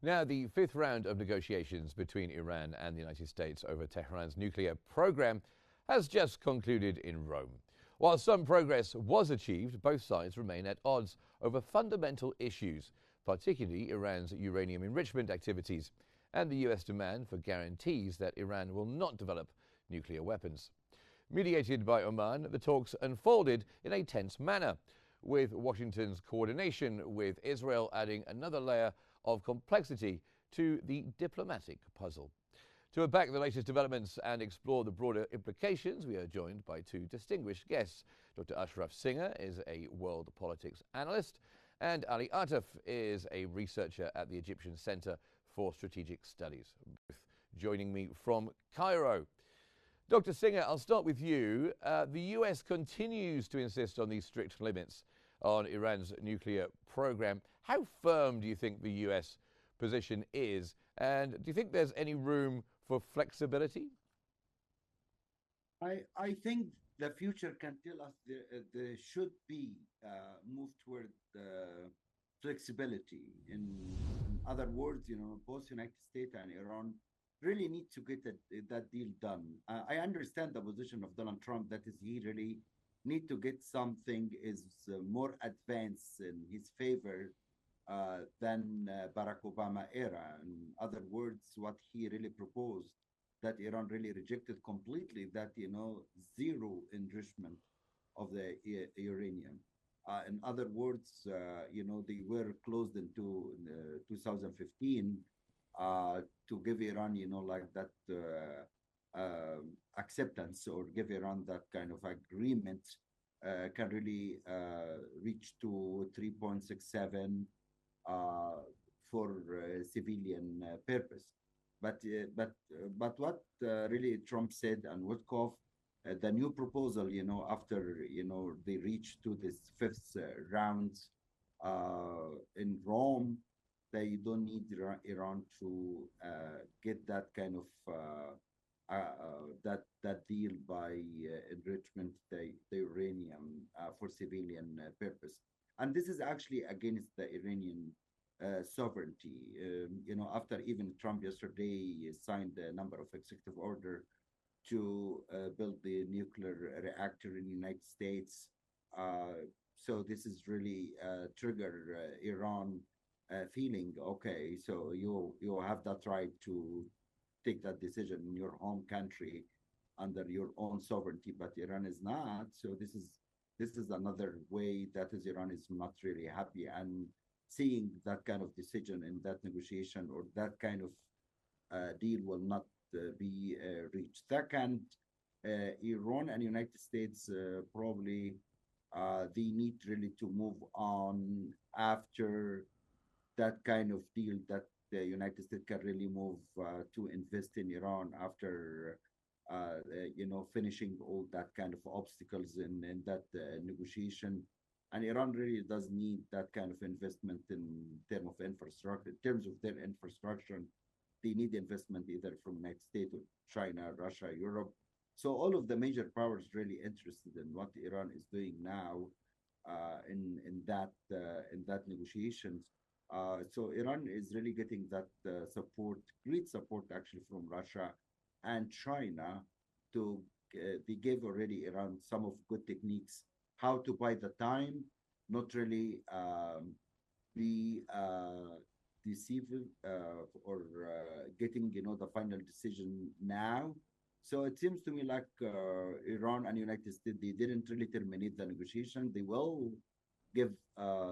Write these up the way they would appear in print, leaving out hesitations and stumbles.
Now, the fifth round of negotiations between Iran and the United States over Tehran's nuclear program has just concluded in Rome. While some progress was achieved, both sides remain at odds over fundamental issues, particularly Iran's uranium enrichment activities and the U.S. demand for guarantees that Iran will not develop nuclear weapons. Mediated by Oman, the talks unfolded in a tense manner, with Washington's coordination with Israel adding another layer of complexity to the diplomatic puzzle. To unpack the latest developments and explore the broader implications, we are joined by two distinguished guests. Dr. Ashraf is a world politics analyst, and Ali Atef is a researcher at the Egyptian Center for Strategic Studies, both joining me from Cairo. Dr. Singer, I'll start with you. The U.S. continues to insist on these strict limits on Iran's nuclear program. How firm do you think the U.S. position is, and do you think there's any room for flexibility? I think the future can tell us there should be move toward flexibility. In other words, both United States and Iran really need to get that deal done. I understand the position of Donald Trump, that is, he really need to get something is more advanced in his favor than Barack Obama era. In other words, what he really proposed, that Iran really rejected completely, that, zero enrichment of the uranium. In other words, they were closed into 2015 to give Iran, like that acceptance, or give Iran that kind of agreement, can really reach to 3.67 for civilian purpose. But what really Trump said and Woodcock, the new proposal, after they reached to this fifth round in Rome, they don't need Iran to get that kind of that deal by enrichment the uranium for civilian purpose. And this is actually against the Iranian sovereignty. After even Trump yesterday signed a number of executive orders to build the nuclear reactor in the United States. So this is really trigger Iran feeling, okay, so you have that right to take that decision in your home country under your own sovereignty, but Iran is not. So this is another way that is Iran is not really happy, and seeing that kind of decision in that negotiation, or that kind of deal will not be reached. Second, Iran and United States probably they need really to move on after that kind of deal, that the United States can really move to invest in Iran after finishing all that kind of obstacles in that negotiation. And Iran really does need that kind of investment in terms of infrastructure. In terms of their infrastructure, they need investment either from United States or China, Russia, Europe. So all of the major powers really interested in what Iran is doing now in that negotiations. So Iran is really getting that support, great support actually, from Russia and China. They gave already Iran some of good techniques how to buy the time, not really be deceived or getting the final decision now. So it seems to me like Iran and United States, they didn't really terminate the negotiation. They will give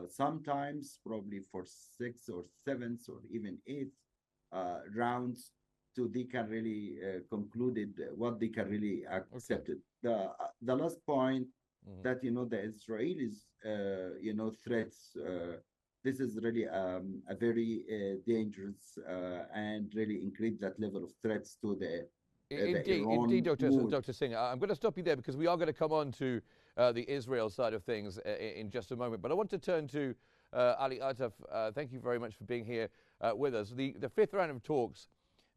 sometimes probably for 6th or 7th or even 8th rounds, so they can really concluded what they can really accept. Okay. The last point, that the Israelis threats, this is really a very dangerous and really increase that level of threats to the Indeed, Dr. Singer. I'm going to stop you there because we are going to come on to the Israel side of things in just a moment. But I want to turn to Ali Atef. Thank you very much for being here with us. The fifth round of talks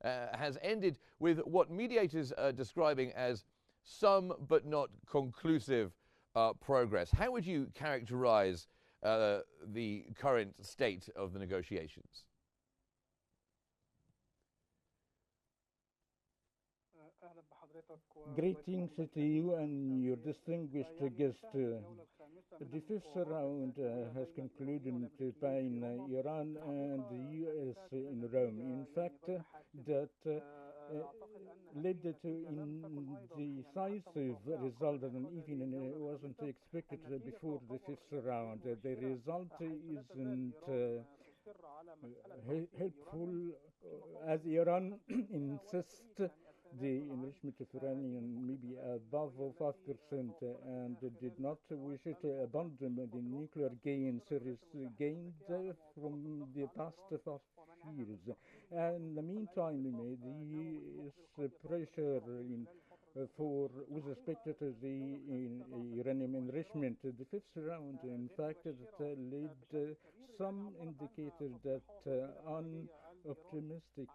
has ended with what mediators are describing as some but not conclusive progress. How would you characterize the current state of the negotiations? Greetings to you and your distinguished guest. The fifth round has concluded between Iran and the US in Rome. In fact, that led to indecisive result, and even wasn't expected before the fifth round. The result isn't helpful as Iran insists the enrichment of uranium maybe above 5% and did not wish to abandon the nuclear gains gained from the past 5 years. And in the meantime, the US pressure for with respect to the uranium enrichment, the fifth round, in fact, it led some indicators that optimistic,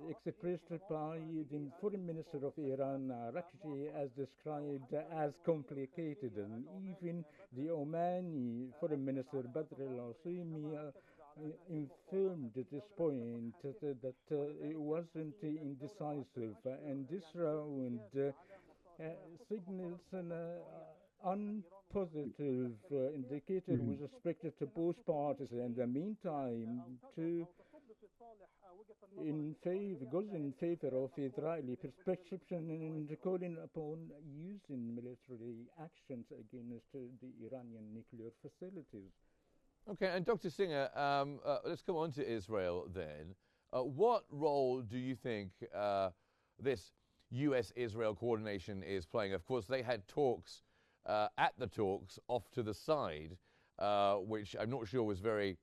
expressed by the foreign minister of Iran, Rakshi, as described as complicated, and even the Omani foreign minister Badr al-Asimi infirmed at this point that it wasn't indecisive, and this round signals an unpositive indicator with respect to both parties. In the meantime, to goes in favor of Israeli perception and calling upon using military actions against the Iranian nuclear facilities. Okay, and Dr. Singer, let's come on to Israel then. What role do you think this US-Israel coordination is playing? Of course, they had talks at the talks off to the side, which I'm not sure was very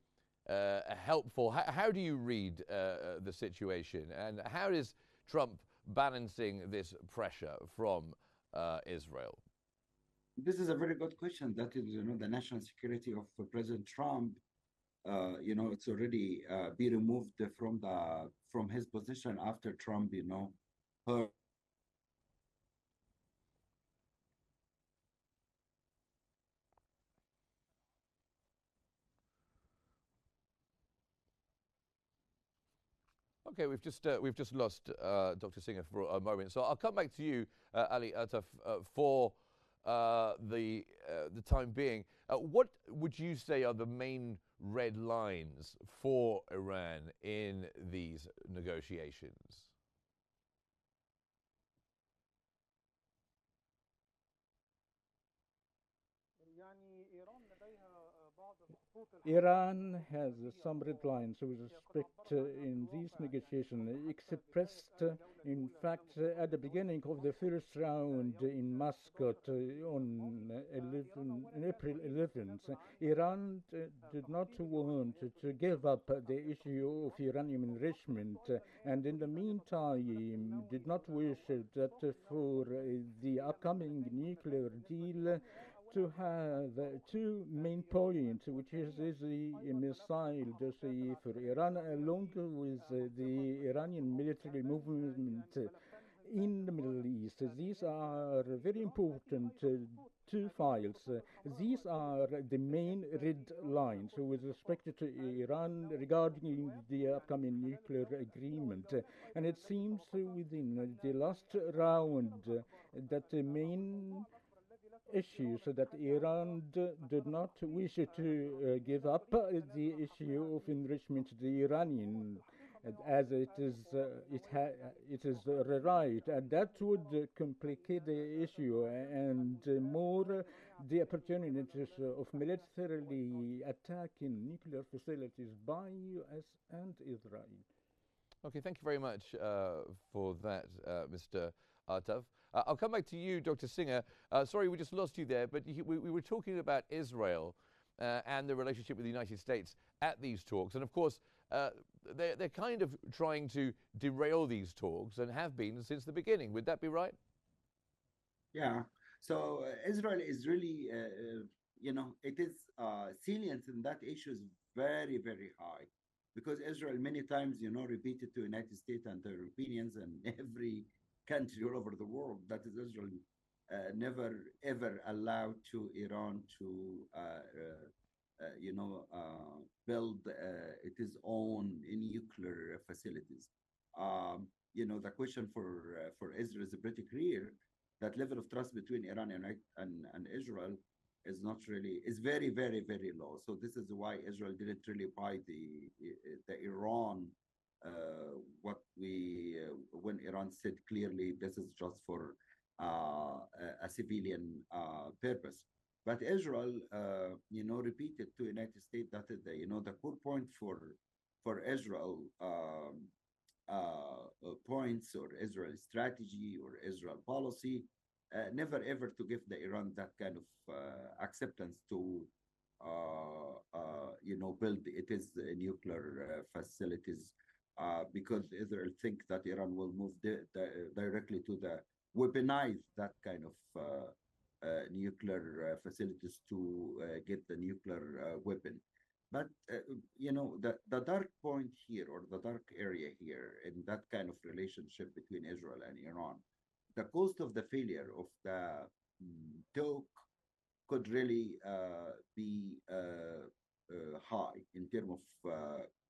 helpful. How do you read the situation, and how is Trump balancing this pressure from Israel? This is a very good question. That is, the national security of President Trump. It's already be removed from his position after Trump, heard. Okay, we've just lost Dr. Singer for a moment, so I'll come back to you, Ali Atef, for the time being. What would you say are the main red lines for Iran in these negotiations? Iran has some red lines with respect in these negotiations, expressed in fact at the beginning of the first round in Muscat on April 11th. Iran did not want to give up the issue of uranium enrichment, and in the meantime did not wish that for the upcoming nuclear deal to have two main points, which is the missile dossier for Iran, along with the Iranian military movement in the Middle East. These are very important two files. These are the main red lines with respect to Iran regarding the upcoming nuclear agreement. And it seems within the last round that the main issue, so that Iran did not wish to give up the issue of enrichment to the Iranian, as it is right, and that would complicate the issue and more the opportunities of militarily attacking nuclear facilities by US and Israel. Okay, thank you very much for that, Mr. Atef. I'll come back to you, Dr. Singer. Sorry, we just lost you there, but we were talking about Israel and the relationship with the United States at these talks. And of course, they're kind of trying to derail these talks and have been since the beginning. Would that be right? Yeah. So Israel is really, it is salience in that issue is very, very high, because Israel many times, repeated to United States and their opinions and every country all over the world that is Israel never ever allowed to Iran to build its own nuclear facilities. The question for Israel is pretty clear. That level of trust between Iran and Israel is very, very, very low. So this is why Israel didn't really buy the Iran what we when Iran said clearly this is just for a civilian purpose. But Israel, repeated to United States that the core point for Israel points or Israel strategy or Israel policy, never ever to give the Iran that kind of acceptance to build its nuclear facilities, because Israel think that Iran will move directly to the weaponize that kind of nuclear facilities to get the nuclear weapon. But the dark point here, or the dark area here, in that kind of relationship between Israel and Iran, the cost of the failure of the talk could really be high in terms of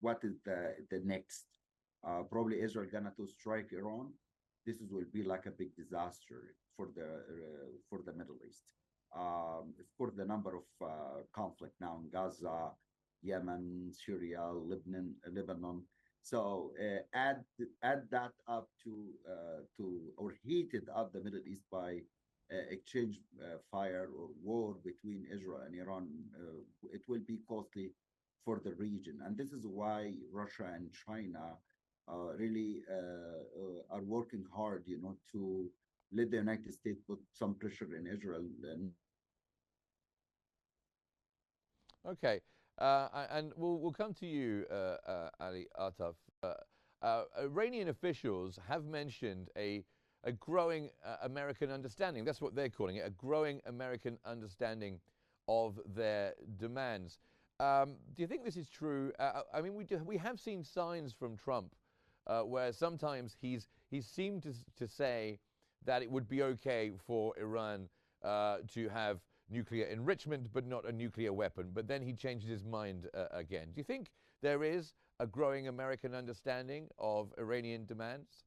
what is the next. Probably Israel gonna to strike Iran. This will be like a big disaster for the Middle East. Of course, the number of conflict now in Gaza, Yemen, Syria, Lebanon. So add that up or heated up the Middle East by exchange fire or war between Israel and Iran. It will be costly for the region, and this is why Russia and China really are working hard, to let the United States put some pressure in Israel. Okay, and we'll come to you, Ali Atef. Iranian officials have mentioned a growing American understanding. That's what they're calling it, a growing American understanding of their demands. Do you think this is true? I mean, we have seen signs from Trump where sometimes he's seemed to say that it would be okay for Iran to have nuclear enrichment, but not a nuclear weapon. But then he changes his mind again. Do you think there is a growing American understanding of Iranian demands?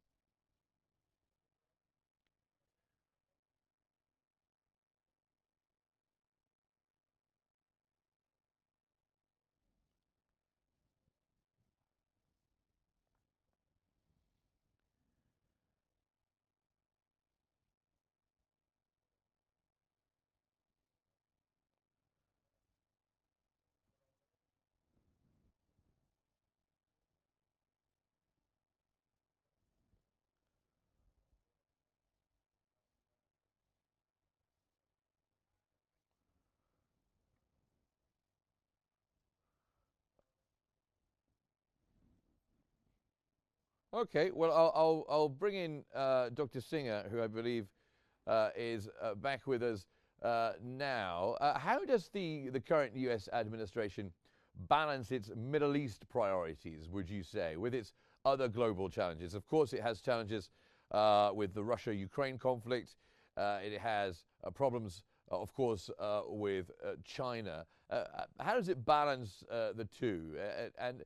Okay, well, I'll bring in Dr. Singer, who I believe is back with us now. How does the current U.S. administration balance its Middle East priorities, would you say, with its other global challenges? Of course, it has challenges with the Russia-Ukraine conflict. It has problems, of course, with China. How does it balance the two? And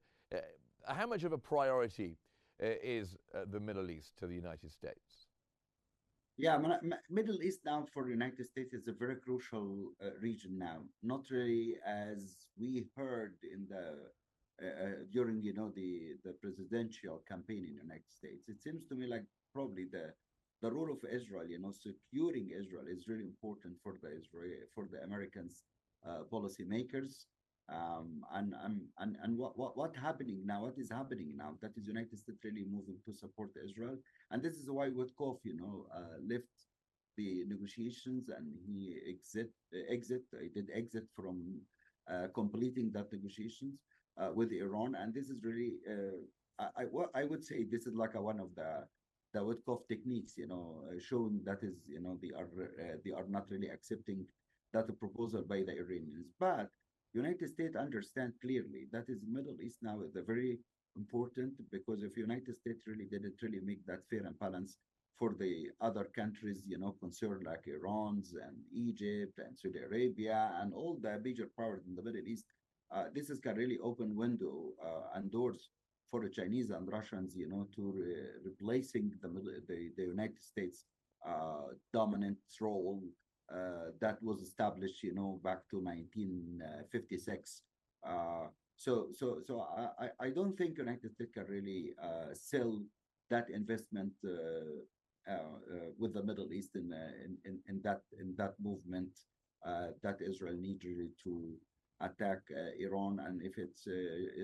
how much of a priority is the Middle East to the United States? Yeah, Middle East now for the United States is a very crucial region now. Not really as we heard in during the presidential campaign in the United States. It seems to me like probably the role of Israel, securing Israel is really important for the Americans policymakers. And what happening now? What is happening now? That is United States really moving to support Israel, and this is why Witkoff, left the negotiations and he did exit from completing that negotiations with Iran, and this is really I would say this is like one of the Witkoff techniques, showing that is they are not really accepting that proposal by the Iranians, but United States understand clearly that is Middle East now is very important, because if United States really didn't really make that fair and balance for the other countries, concerned like Iran's and Egypt and Saudi Arabia and all the major powers in the Middle East, this is can really open window and doors for the Chinese and Russians, to replacing the United States dominant role that was established, back to 1956. So I don't think United States can really sell that investment with the Middle East in that movement that Israel needs really to attack Iran. And if it's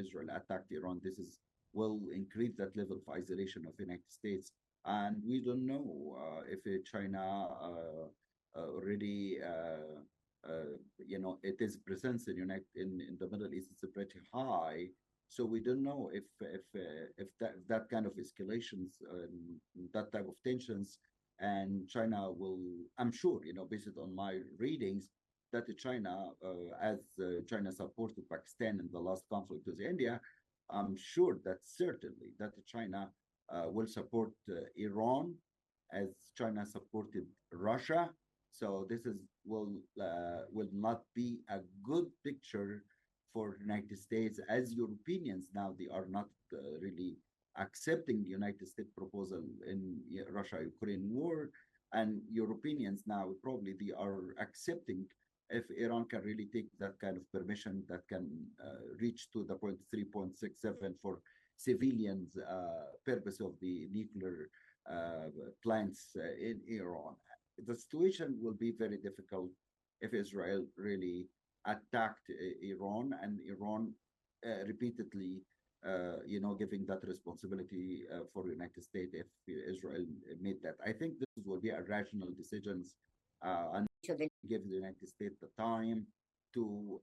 Israel attacked Iran, will increase that level of isolation of United States. And we don't know if China already, it is presence in the Middle East is pretty high. So we don't know if that kind of escalations, that type of tensions, and China will. I'm sure, based on my readings, that China, as China supported Pakistan in the last conflict with India, I'm sure that certainly that China will support Iran as China supported Russia. So this will not be a good picture for United States, as Europeans now they are not really accepting the United States proposal in Russia-Ukraine war, and Europeans now probably they are accepting if Iran can really take that kind of permission that can reach to the 3.67 for civilians purpose of the nuclear plants in Iran. The situation will be very difficult if Israel really attacked Iran, and Iran repeatedly, giving that responsibility for the United States if Israel made that. I think this will be a rational decisions, and should give the United States the time to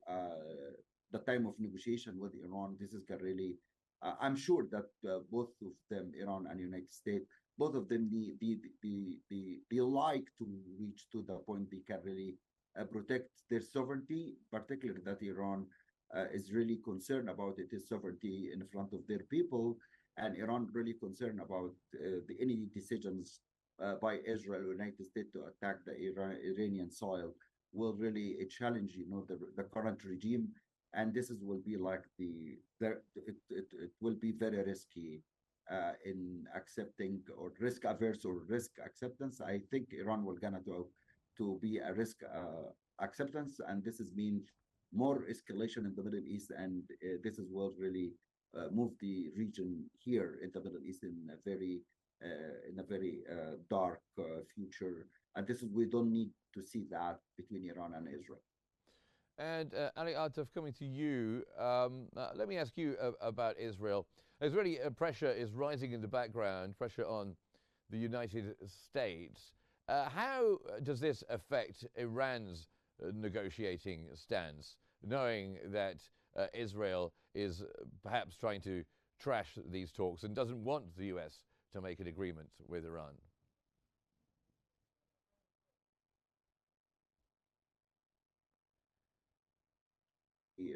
the time of negotiation with Iran. This is really, I'm sure that both of them, Iran and United States, both of them, they like to reach to the point they can really protect their sovereignty, particularly that Iran is really concerned about its sovereignty in front of their people, and Iran really concerned about any decisions by Israel or United States to attack the Iranian soil will really challenge, the current regime, and will be like it will be very risky in accepting, or risk averse or risk acceptance. I think Iran will gonna to be a risk acceptance, and this means more escalation in the Middle East, and this will really move the region here in the Middle East in a very dark future. And we don't need to see that between Iran and Israel. And Ali Atef, coming to you, let me ask you about Israel. Israeli pressure is rising in the background, pressure on the United States. How does this affect Iran's negotiating stance, knowing that Israel is perhaps trying to trash these talks and doesn't want the US to make an agreement with Iran?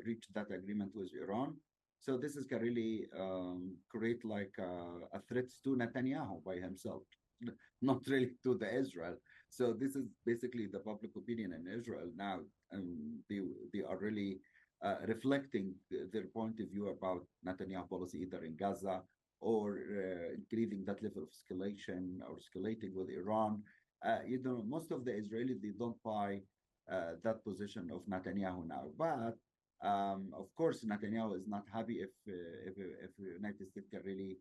Reach that agreement with Iran. So this can really create like a threat to Netanyahu by himself, not really to the Israel. So this is basically the public opinion in Israel now, and they are really reflecting their point of view about Netanyahu policy, either in Gaza or increasing that level of escalation or escalating with Iran. Most of the Israelis, they don't buy that position of Netanyahu now, but of course, Netanyahu is not happy if the United States can really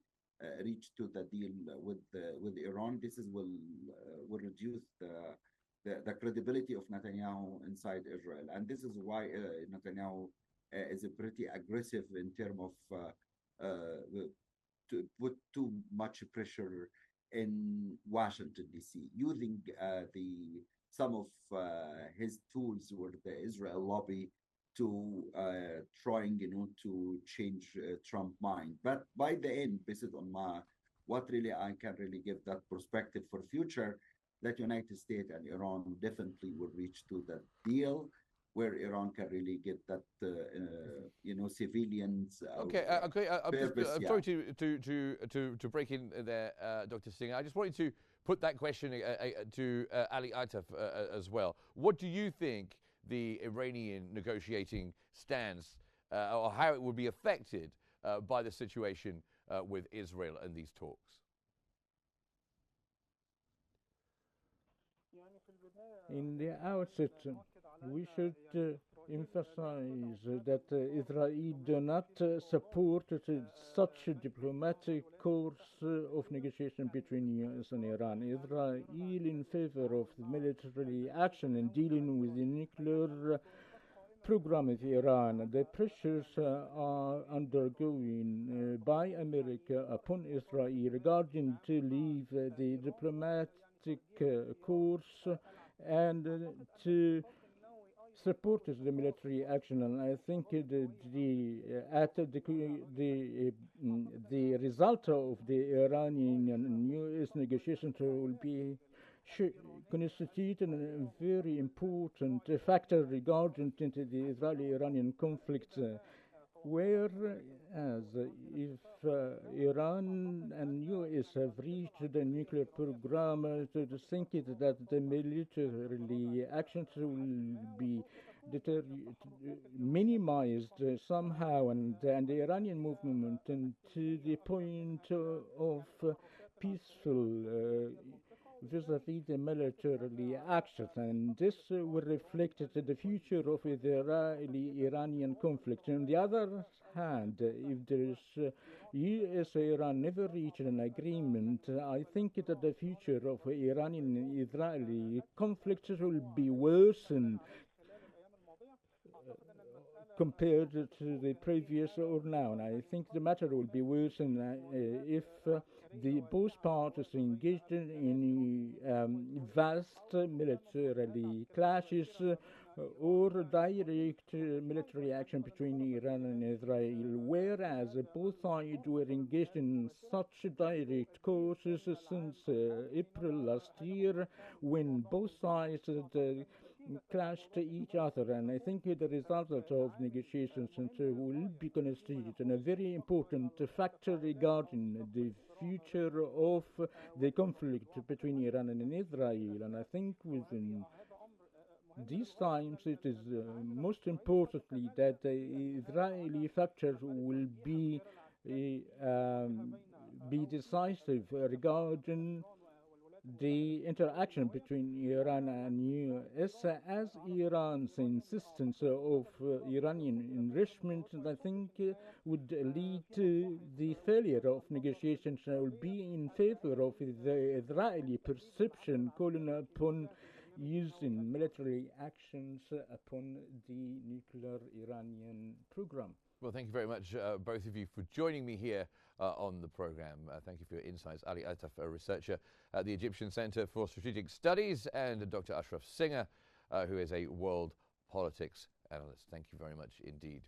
reach to the deal with Iran. This will reduce the credibility of Netanyahu inside Israel, and this is why Netanyahu is pretty aggressive in terms of to put too much pressure in Washington D.C. using some of his tools with the Israel lobby to trying, to change Trump's mind. But by the end, based on what really I can really give that perspective for future, that United States and Iran definitely will reach to that deal where Iran can really get that, civilians. Okay. I'm sorry to break in there, Dr. Singh. I just wanted to put that question to Ali Atef as well. What do you think the Iranian negotiating stance, or how it would be affected by the situation with Israel and these talks? In the outset, we should emphasize that Israel do not support such a diplomatic course of negotiation between US and Iran. Israel in favor of military action in dealing with the nuclear program of Iran. The pressures are undergoing by America upon Israel regarding to leave the diplomatic course and to support the military action. And I think the result of the Iranian and US negotiations will be constitute a very important factor regarding to the Israeli-Iranian conflict, whereas if Iran and US have reached the nuclear program, to think that the military actions will be minimized somehow, and the Iranian movement to the point of peaceful vis-à-vis the military actions, and this will reflect the future of the Israeli-Iranian conflict. On the other hand, if there is US-Iran never reach an agreement, I think that the future of Iranian-Israeli conflict will be worsened compared to the previous or now. And I think the matter will be worsened if the both parties engaged in vast military clashes or direct military action between Iran and Israel, whereas both sides were engaged in such direct courses since April last year, when both sides clashed each other. And I think the result of negotiations will be constituted a very important factor regarding the future of the conflict between Iran and Israel. And I think within these times it is most importantly that the Israeli factor will be decisive regarding the interaction between Iran and US, as Iran's insistence of Iranian enrichment, I think, would lead to the failure of negotiations, will be in favor of the Israeli perception calling upon using military actions upon the nuclear Iranian program. Well, thank you very much, both of you, for joining me here on the program. Thank you for your insights. Ali Atef, a researcher at the Egyptian Center for Strategic Studies, and Dr. Ashraf Singer, who is a world politics analyst. Thank you very much indeed.